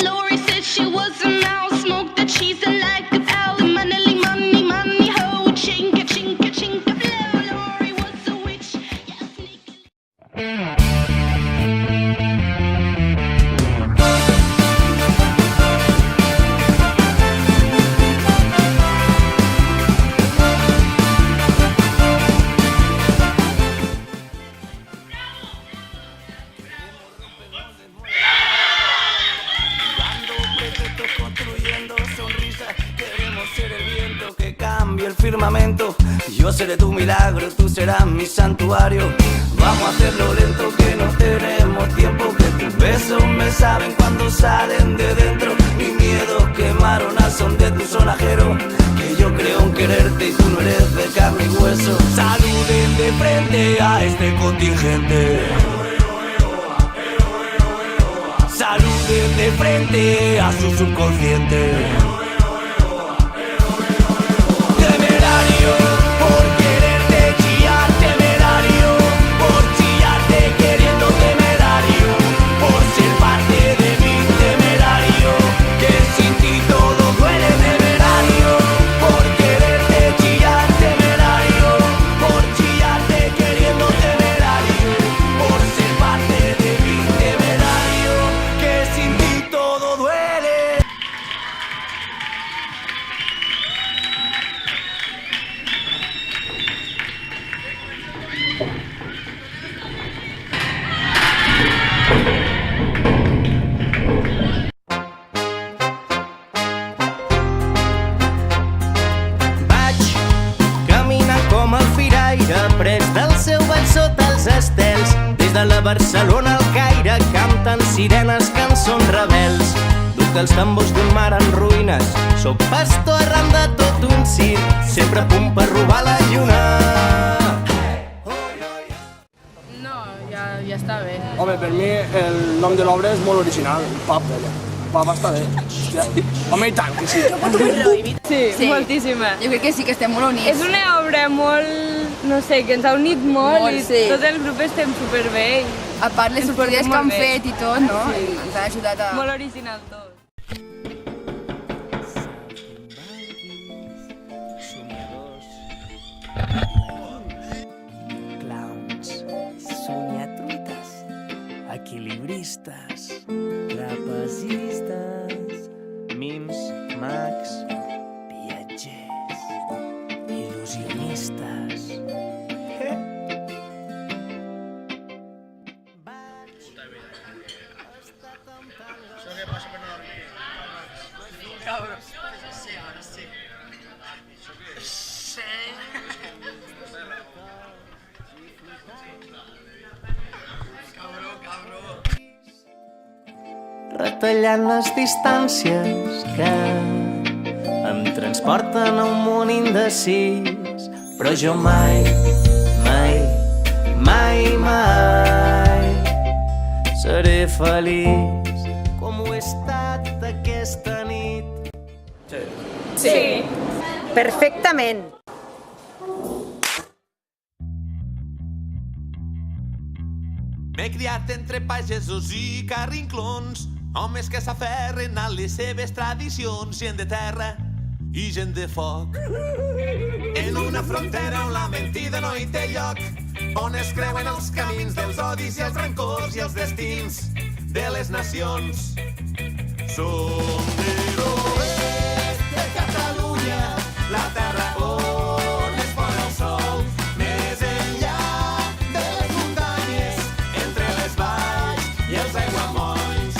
Lori said she was a mouse, smoked the cheese and liked the owl. Money, money, money, ho, chinka, chinka, chinka, blow. Lori was a witch, yeah, sneaky. El firmamento, yo seré tu milagro, tú serás mi santuario. Vamos a hacerlo lento, que no tenemos tiempo, que tus besos me saben cuando salen de dentro. Mis miedos quemaron al son de tu sonajero, que yo creo en quererte y tú no eres de carne y hueso. Saluden de frente a este contingente. Saluden de frente a su subconsciente. Por quererte chillar, temerario, por chillarte queriendo temerario, por ser parte de mí temerario, que sin ti todo duele temerario, por quererte chillar, temerario, por chillarte queriendo temerario, por ser parte de mí temerario, que sin ti todo duele. Prets del seu ball sota els estels. Des de la Barcelona al Caire canten sirenes, cançons rebels. Duc els tambors d'un mar en ruïnes, soc pastor arran de tot un circ, sempre a punt per robar la lluna. No, ja està bé. Home, per mi el nom de l'obra és molt original, Pap. Pap està bé. Home, i tant, que sí. Sí, moltíssima. Jo crec que sí que estem molt units. És una obra molt, no sé, que ens ha unit molt i sí. tot el grup estem superbé. A part les sortides que han fet i tot, no? Ens ha ajudat a... Molt original tot. Clowns, somiatruites, equilibristes, trapezistes, mims, mags, viatgers, il·lusionistes. Retallant les distàncies que em transporten a un món indecis, però jo mai, mai, mai, mai seré feliç com ho he estat aquesta nit. Sí. Perfectament. M'he criat entre pagesos i carrinclons, homes que s'aferren a les seves tradicions, gent de terra i gent de foc. En una frontera on la mentida no hi té lloc, on es creuen els camins dels odis i els rancors i els destins de les nacions. Som de l'oest de Catalunya, la terra on es pon el sol, més enllà de les muntanyes, entre les valls i els aiguamolls.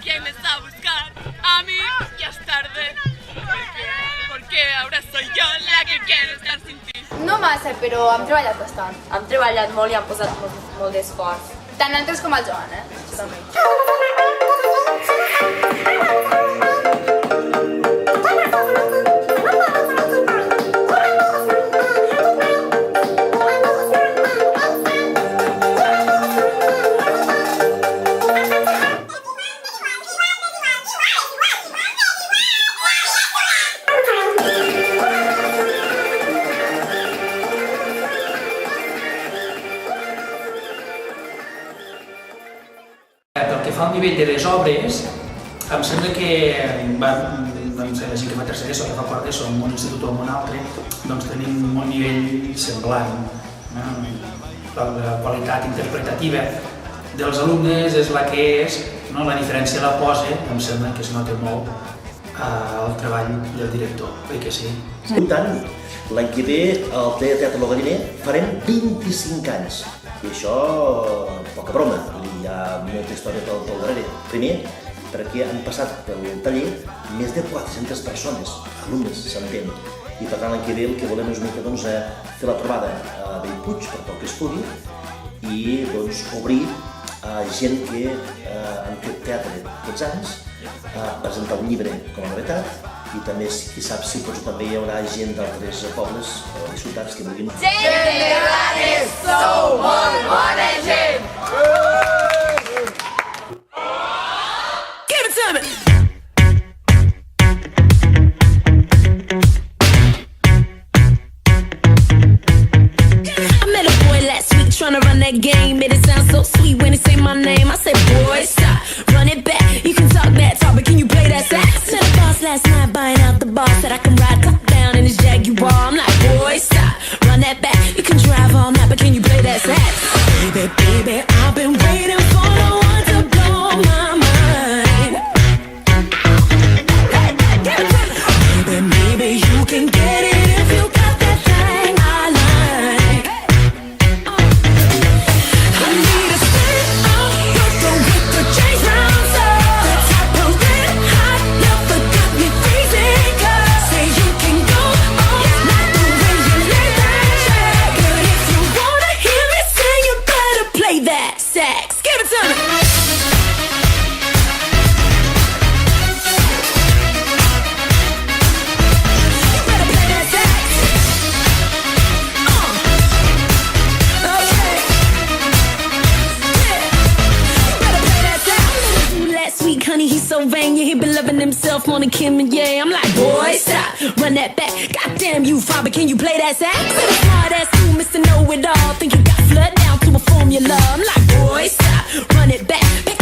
¿Quién me está a buscar? A mí ya es tarde. Porque ahora soy yo la que quiero estar sin ti. No massa, però hem treballat bastant. Hem treballat molt i hem posat molt d'esforç. Tant nosaltres com el Joan, Això també. Pel que fa al nivell de les obres, em sembla que la gent que fa tercer d'ESO, que fa quart d'ESO en un institut o en un altre, doncs tenim un nivell semblant. La qualitat interpretativa dels alumnes és la que és, la diferència la posa, em sembla que es nota molt el treball del director, oi que sí? Per tant, l'any que ve al Teatre Lo Galliner farem 25 anys. I això, poca broma, hi ha molta història pel darrere. Primer, perquè han passat pel taller més de 400 persones, alumnes, s'entén. I per tant, l'any que ve el que volem és una mica fer la trobada a Bellpuig per tot que es pugui i obrir a gent que han fet teatre aquests anys, presentar un llibre com a novetat i també, qui sap, si també hi haurà gent d'altres pobles i ciutats que vulguin. Gent de Blanes, sou molt bona gent! Give it to me! Trying to run that game, made it sound so sweet when he say my name. I said, boy, stop, run it back. You can talk that talk, but can you play that sax? Met a boss last night buying out the bar, said I can ride top down in his Jaguar. I'm like, boy, stop, run that back. You can drive all night, but can you play that sax? Baby, baby, I've been waiting for the one to blow my mind. Baby, maybe you can get it if you got that thing I like. He been loving himself more than Kim and Ye. I'm like, boy, stop, run that back. Goddamn you, father, can you play that sax? Smart ass you, Mr. Know-It-All. Think you got flood down to a formula. I'm like, boy, stop, run it back.